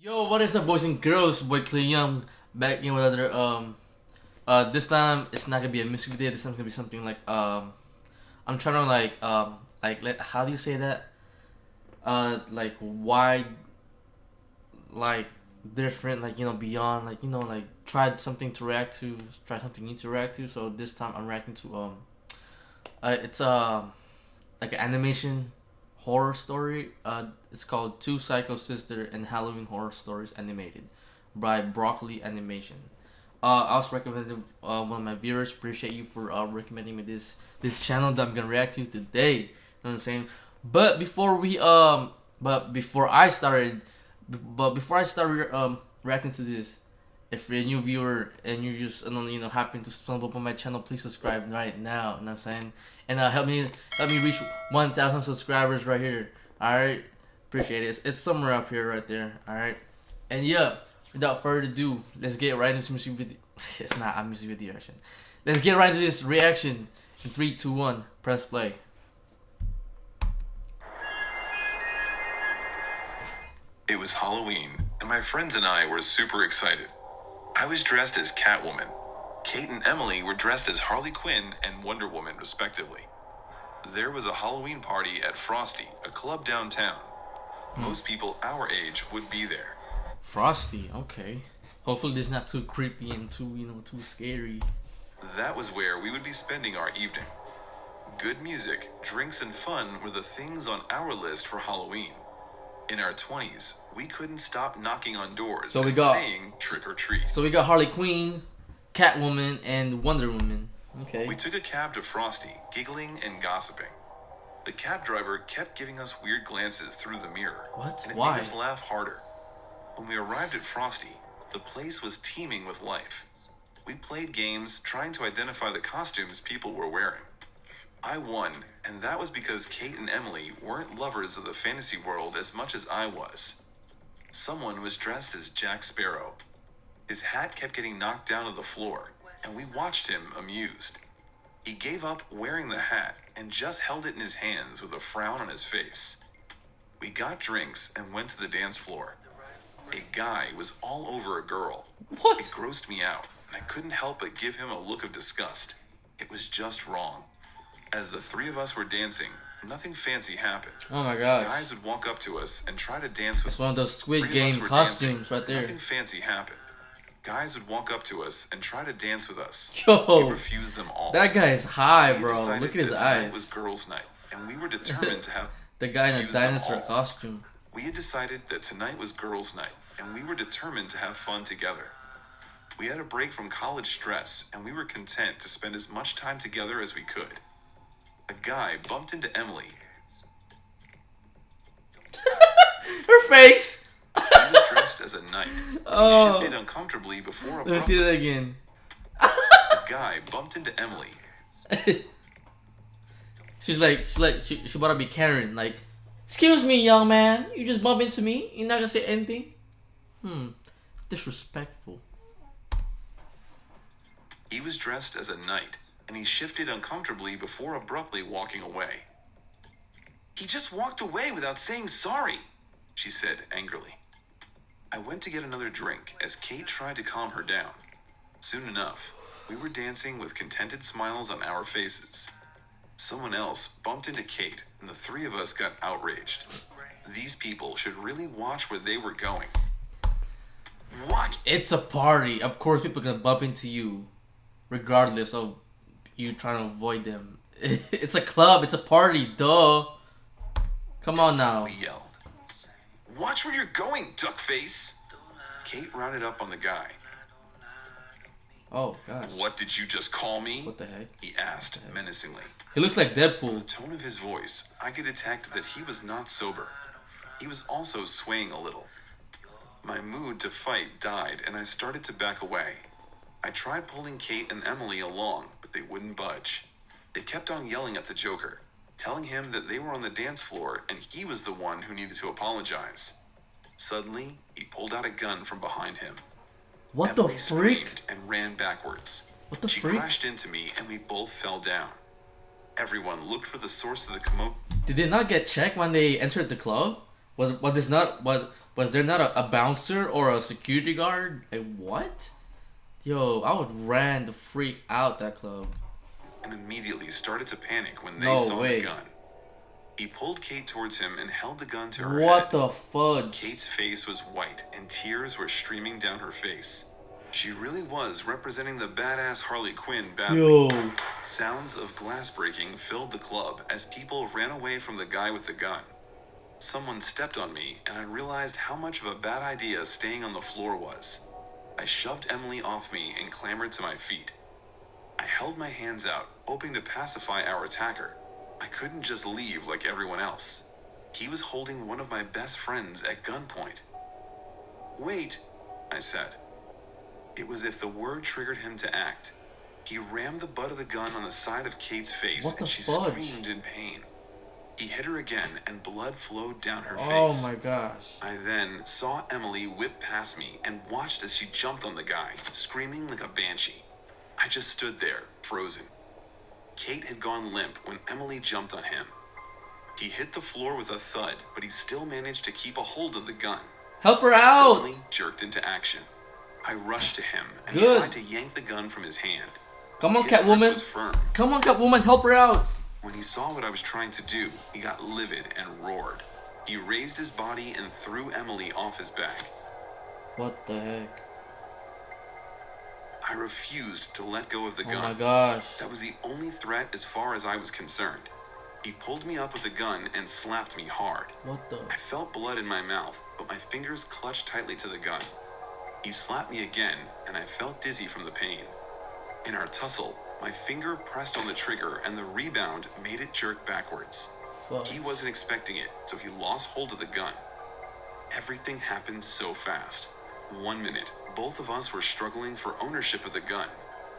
Yo, what is up, boys and girls? Boy Clay Young back in with another this time it's not gonna be a music video. This time's gonna be something like I'm trying to let how do you say that? Like wide, like different, like beyond, like like tried something to react to, try something new to react to. So this time I'm reacting to it's like an animation horror story. It's called Two Psycho Sister and Halloween Horror Stories Animated by Broccoli Animation. I was recommended one of my viewers. Appreciate you for recommending me this channel that I'm gonna react to today. You know what I'm saying? But before we but before I started, reacting to this, if you're a new viewer and you just happen to stumble upon my channel, please subscribe right now. You know what I'm saying? And help me reach 1,000 subscribers right here. All right, appreciate it. It's somewhere up here, right there. All right, and yeah, without further ado, let's get right into this music video. It's not a music video reaction. Let's get right into this reaction. In 3, 2, 1, press play. It was Halloween, and my friends and I were super excited. I was dressed as Catwoman. Kate and Emily were dressed as Harley Quinn and Wonder Woman, respectively. There was a Halloween party at Frosty, a club downtown. Most people our age would be there. Frosty, okay. Hopefully this is not too creepy and too scary. That was where we would be spending our evening. Good music, drinks, and fun were the things on our list for Halloween. In our 20s, we couldn't stop knocking on doors saying trick or treat. So we got Harley Quinn, Catwoman, and Wonder Woman. Okay. We took a cab to Frosty, giggling and gossiping. The cab driver kept giving us weird glances through the mirror. What? And it Why? made us laugh harder. When we arrived at Frosty, the place was teeming with life. We played games trying to identify the costumes people were wearing. I won, and that was because Kate and Emily weren't lovers of the fantasy world as much as I was. Someone was dressed as Jack Sparrow. His hat kept getting knocked down to the floor, and we watched him amused. He gave up wearing the hat and just held it in his hands with a frown on his face. We got drinks and went to the dance floor. A guy was all over a girl. What? It grossed me out, and I couldn't help but give him a look of disgust. It was just wrong. As the three of us were dancing, nothing fancy happened. Oh my gosh. Guys would walk up to us and try to dance with us. It's one of those Squid Game costumes right there. Nothing fancy happened. Guys would walk up to us and try to dance with us. Yo, we refused them all. that guy is high, We bro. decided Look at his that tonight eyes. was girls' night, and we were determined to have The guy in a refused them dinosaur all. costume. We had decided that tonight was girls' night, and we were determined to have fun together. We had a break from college stress, and we were content to spend as much time together as we could. A guy bumped into Emily. Her face. He was dressed as a knight. Oh. He shifted uncomfortably before Let me see that again. a guy bumped into Emily. She's about to be Karen. Like, excuse me, young man. You just bump into me. You're not gonna say anything. Disrespectful. He was dressed as a knight, and he shifted uncomfortably before abruptly walking away. He just walked away without saying sorry, she said angrily. I went to get another drink as Kate tried to calm her down. Soon enough, we were dancing with contented smiles on our faces. Someone else bumped into Kate, and the three of us got outraged. These people should really watch where they were going. What? It's a party. Of course, people are gonna bump into you, regardless of you trying to avoid them. It's a club. It's a party. Duh. Come on now. We yelled. Watch where you're going, duckface! Kate rounded up on the guy. Oh gosh. What did you just call me? What the heck? He asked menacingly. He looks like The Deadpool. tone of his voice, I could detect that he was not sober. He was also swaying a little. My mood to fight died, and I started to back away. I tried pulling Kate and Emily along, but they wouldn't budge. They kept on yelling at the Joker, telling him that they were on the dance floor and he was the one who needed to apologize. Suddenly, he pulled out a gun from behind him. What Emily the freak? screamed and ran backwards. What the She freak? crashed into me and we both fell down. Everyone looked for the source of the commotion. Did they not get checked when they entered the club? Was there not a bouncer or a security guard? Like what? Yo, I would ran the freak out that club. and immediately started to panic when they No saw way. the gun. He pulled Kate towards him and held the gun to her What head. the fudge? Kate's face was white and tears were streaming down her face. She really was representing the badass Harley Quinn badly. Yo. Sounds of glass breaking filled the club as people ran away from the guy with the gun. Someone stepped on me, and I realized how much of a bad idea staying on the floor was. I shoved Emily off me and clambered to my feet. I held my hands out, hoping to pacify our attacker. I couldn't just leave like everyone else. He was holding one of my best friends at gunpoint. Wait, I said. It was as if the word triggered him to act. He rammed the butt of the gun on the side of Kate's face, What the and she fudge? screamed in pain. He hit her again, and blood flowed down her Oh face. my gosh. I then saw Emily whip past me and watched as she jumped on the guy, screaming like a banshee. I just stood there, frozen. Kate had gone limp when Emily jumped on him. He hit the floor with a thud, but he still managed to keep a hold of the gun. Help her He out. suddenly jerked into action. I rushed to him and Good. tried to yank the gun from his hand. Come on, His grip Catwoman. was firm. Come on, Catwoman. Help her out. When he saw what I was trying to do, he got livid and roared. He raised his body and threw Emily off his back. What the heck? I refused to let go of the Oh gun. my gosh. That was the only threat as far as I was concerned. He pulled me up with the gun and slapped me hard. What the? I felt blood in my mouth, but my fingers clutched tightly to the gun. He slapped me again, and I felt dizzy from the pain. In our tussle, my finger pressed on the trigger, and the rebound made it jerk backwards. Fuck. He wasn't expecting it, so he lost hold of the gun. Everything happened so fast. 1 minute, both of us were struggling for ownership of the gun.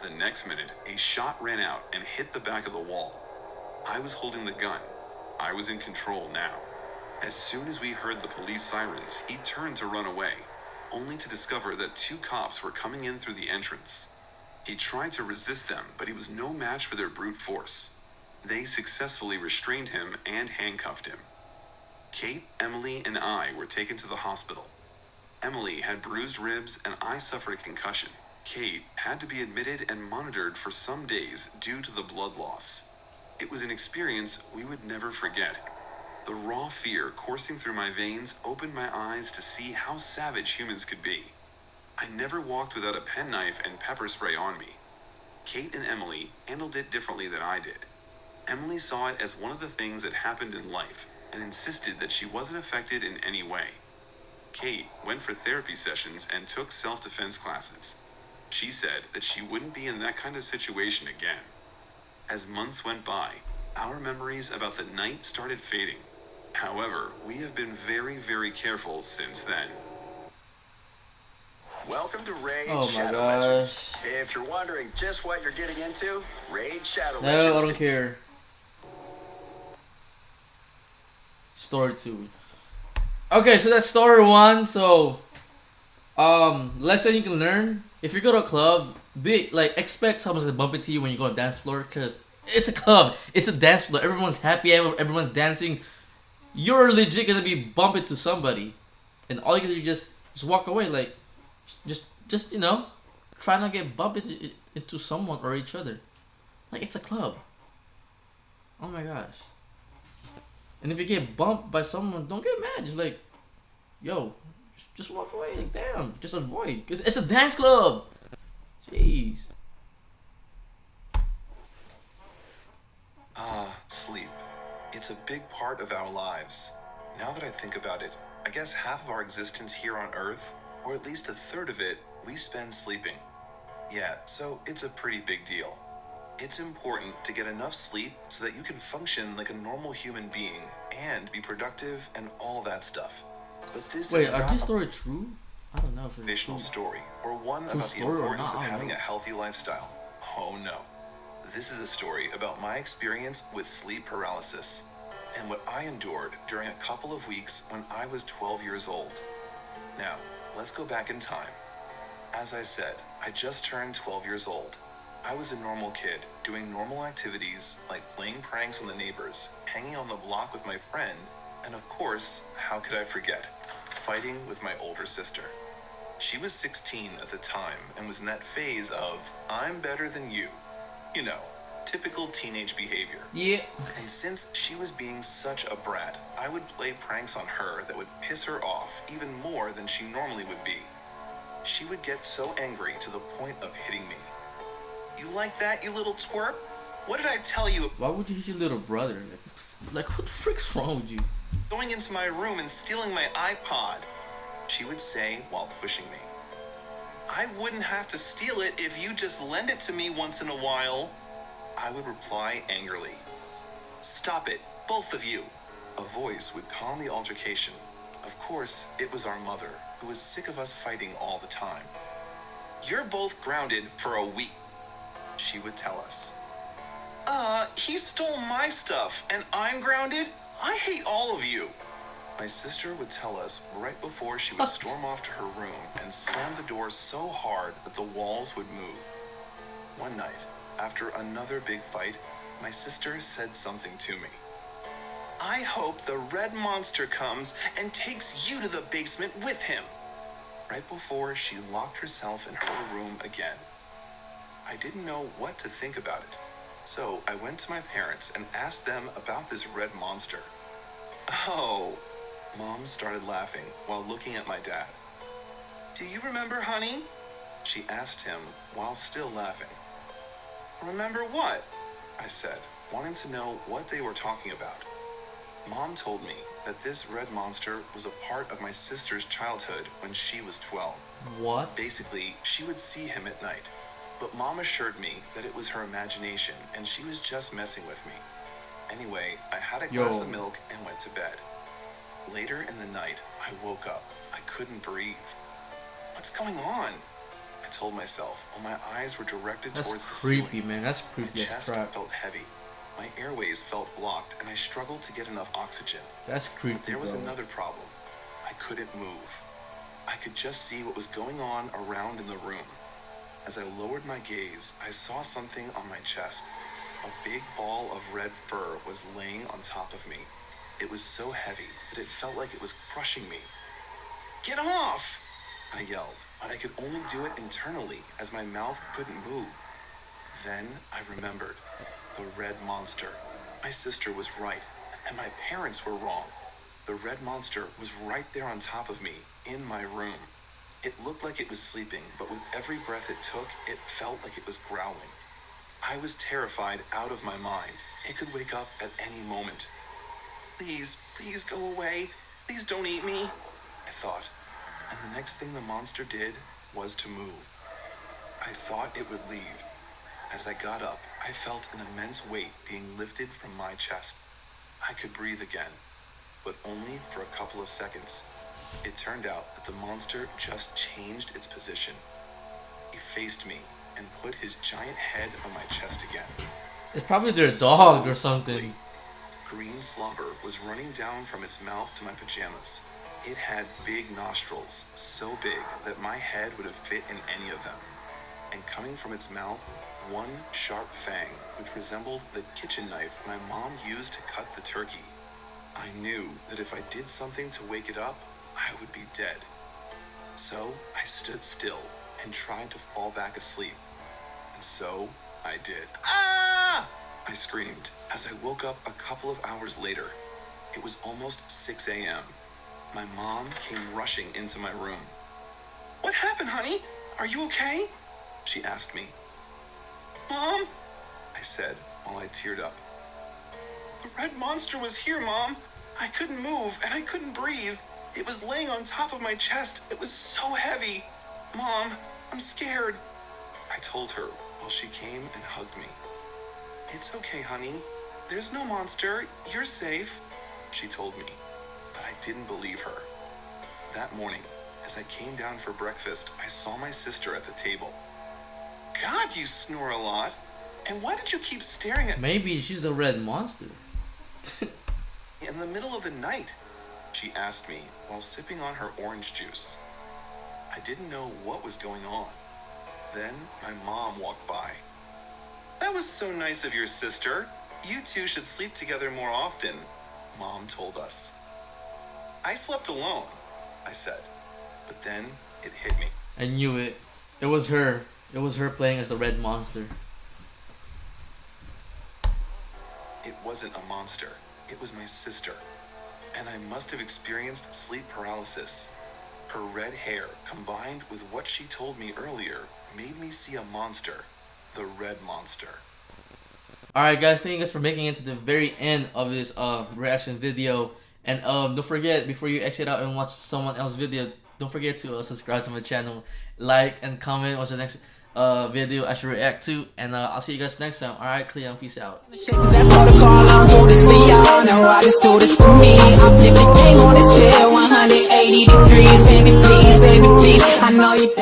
The next minute, a shot ran out and hit the back of the wall. I was holding the gun. I was in control now. As soon as we heard the police sirens, he turned to run away, only to discover that 2 cops were coming in through the entrance. He tried to resist them, but he was no match for their brute force. They successfully restrained him and handcuffed him. Kate, Emily, and I were taken to the hospital. Emily had bruised ribs and I suffered a concussion. Kate had to be admitted and monitored for some days due to the blood loss. It was an experience we would never forget. The raw fear coursing through my veins opened my eyes to see how savage humans could be. I never walked without a penknife and pepper spray on me. Kate and Emily handled it differently than I did. Emily saw it as one of the things that happened in life and insisted that she wasn't affected in any way. Kate went for therapy sessions and took self-defense classes. She said that she wouldn't be in that kind of situation again. As months went by, our memories about the night started fading. However, we have been very, very careful since then. Welcome to Raid Oh my Shadow gosh. Legends. If you're wondering just what you're getting into, Raid Shadow No, I Legends don't is care. Story 2. Okay, so that's story 1. So, lesson you can learn. If you go to a club, expect someone's gonna bump into you when you go on the dance floor, because it's a club. It's a dance floor. Everyone's happy. Everyone's dancing. You're legit gonna be bumping to somebody, and all you can do is just walk away. Like, just try not to get bumped into someone or each other. Like, it's a club. Oh my gosh. And if you get bumped by someone, don't get mad. Just like, yo, just walk away. Like, damn, just avoid. Because it's a dance club. Jeez. Sleep. It's a big part of our lives. Now that I think about it, I guess half of our existence here on Earth, or at least a third of it, we spend sleeping. Yeah, so it's a pretty big deal. It's important to get enough sleep so that you can function like a normal human being and be productive and all that stuff. But this Wait, is are not these stories true? I don't know if it's motivational true. story or one True about the story or importance not, of I don't having know. a healthy lifestyle. Oh no. This is a story about my experience with sleep paralysis and what I endured during a couple of weeks when I was 12 years old. Now, let's go back in time. As I said, I just turned 12 years old. I was a normal kid, doing normal activities like playing pranks on the neighbors, hanging on the block with my friend, And of course, how could I forget? Fighting with my older sister. She was 16 at the time and was in that phase of, I'm better than you. You know, typical teenage behavior. Yeah. And since she was being such a brat, I would play pranks on her that would piss her off even more than she normally would be. She would get so angry to the point of hitting me. You like that, you little twerp? What did I tell you? Why would you hit your little brother? Like what the frick's wrong with you? Going into my room and stealing my iPod, she would say while pushing me. I wouldn't have to steal it if you just lend it to me once in a while. I would reply angrily. Stop it, both of you. A voice would calm the altercation. Of course, it was our mother, who was sick of us fighting all the time. You're both grounded for a week, she would tell us. He stole my stuff and I'm grounded? I hate all of you. My sister would tell us right before she would storm off to her room and slam the door so hard that the walls would move. One night, after another big fight, my sister said something to me. I hope the red monster comes and takes you to the basement with him. Right before she locked herself in her room again. I didn't know what to think about it, so I went to my parents and asked them about this red monster. Oh, Mom started laughing while looking at my dad. Do you remember, honey? She asked him while still laughing. Remember what? I said, wanting to know what they were talking about. Mom told me that this red monster was a part of my sister's childhood when she was 12. What? Basically, she would see him at night, but Mom assured me that it was her imagination and she was just messing with me. Anyway, I had a glass of milk and went to bed. Later in the night, I woke up. I couldn't breathe. What's going on? I told myself while my eyes were directed towards the ceiling. That's creepy, man. That's creepy My as chest crap. felt heavy. My airways felt blocked and I struggled to get enough oxygen. That's creepy, But there was bro. another problem. I couldn't move. I could just see what was going on around in the room. As I lowered my gaze, I saw something on my chest. A big ball of red fur was laying on top of me. It was so heavy that it felt like it was crushing me. Get off! I yelled, but I could only do it internally as my mouth couldn't move. Then I remembered. The red monster. My sister was right, and my parents were wrong. The red monster was right there on top of me, in my room. It looked like it was sleeping, but with every breath it took, it felt like it was growling. I was terrified out of my mind. It could wake up at any moment. Please, please go away. Please don't eat me, I thought. And the next thing the monster did was to move. I thought it would leave. As I got up, I felt an immense weight being lifted from my chest. I could breathe again, but only for a couple of seconds. It turned out that the monster just changed its position. He faced me and put his giant head on my chest again. It's probably their dog or something. Green slobber was running down from its mouth to my pajamas. It had big nostrils, so big that my head would have fit in any of them. And coming from its mouth, one sharp fang, which resembled the kitchen knife my mom used to cut the turkey. I knew that if I did something to wake it up, I would be dead. So I stood still and tried to fall back asleep. And so I did. Ah! I screamed as I woke up a couple of hours later. It was almost 6 a.m. My mom came rushing into my room. What happened, honey? Are you okay? She asked me. Mom, I said while I teared up. The red monster was here, Mom. I couldn't move and I couldn't breathe. It was laying on top of my chest. It was so heavy. Mom, I'm scared, I told her while she came and hugged me. It's okay, honey. There's no monster. You're safe, she told me, but I didn't believe her. That morning, as I came down for breakfast, I saw my sister at the table. God, you snore a lot. And why did you keep staring at me Maybe she's a red monster. in the middle of the night? She asked me while sipping on her orange juice. I didn't know what was going on. Then my mom walked by. That was so nice of your sister. You two should sleep together more often, Mom told us. I slept alone, I said. But then it hit me. I knew it. It was her. It was her playing as the red monster. It wasn't a monster. It was my sister. And I must have experienced sleep paralysis. Her red hair, combined with what she told me earlier, made me see a monster. The red monster. Alright guys, thank you guys for making it to the very end of this reaction video. And don't forget, before you exit out and watch someone else's video, don't forget to subscribe to my channel, like and comment what's the next video I should react to. And I'll see you guys next time. Alright, Cleon, peace out. Cause that's protocol, I don't do this for y'all. No, I just do this for me. I flip the game on this chair 180 degrees. Baby, please, I know you